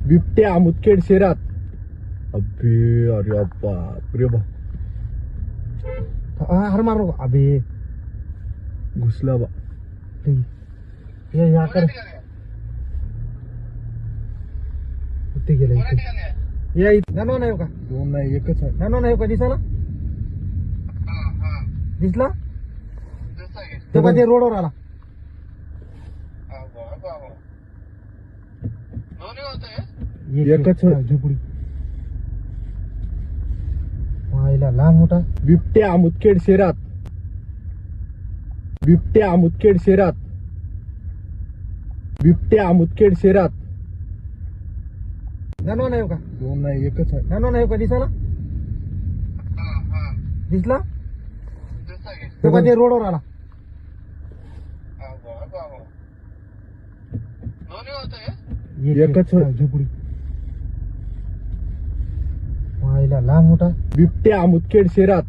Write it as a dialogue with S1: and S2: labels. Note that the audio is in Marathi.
S1: बिबट्या मुदखेड शहरात. अबे अरे बाप रे बाप.
S2: हर मारो अबे
S1: घुसला बा.
S2: ये या कर कुठे गेला इथे या नानो नाही हो का
S1: दोन नाही एकच आहे.
S2: नानो नाही हो का दिसायला दिसला तो का ते रोडवर आला
S1: एकच आहे.
S2: झोपडी पाहिला लहान मोठा
S1: बिबट्या मुदखेड शहरात. बिबट्या मुदखेड शहरात. बिबट्या मुदखेड शहरात.
S2: नानो नाही हो का
S1: दोन नाही एकच आहे.
S2: नानो नाही हो का दिसायला दिसला तो का ते रोडवर आला
S1: एकच आहे.
S2: झोपडी पाहिला लहान मोठा
S1: बिबट्या मुदखेड शहरात.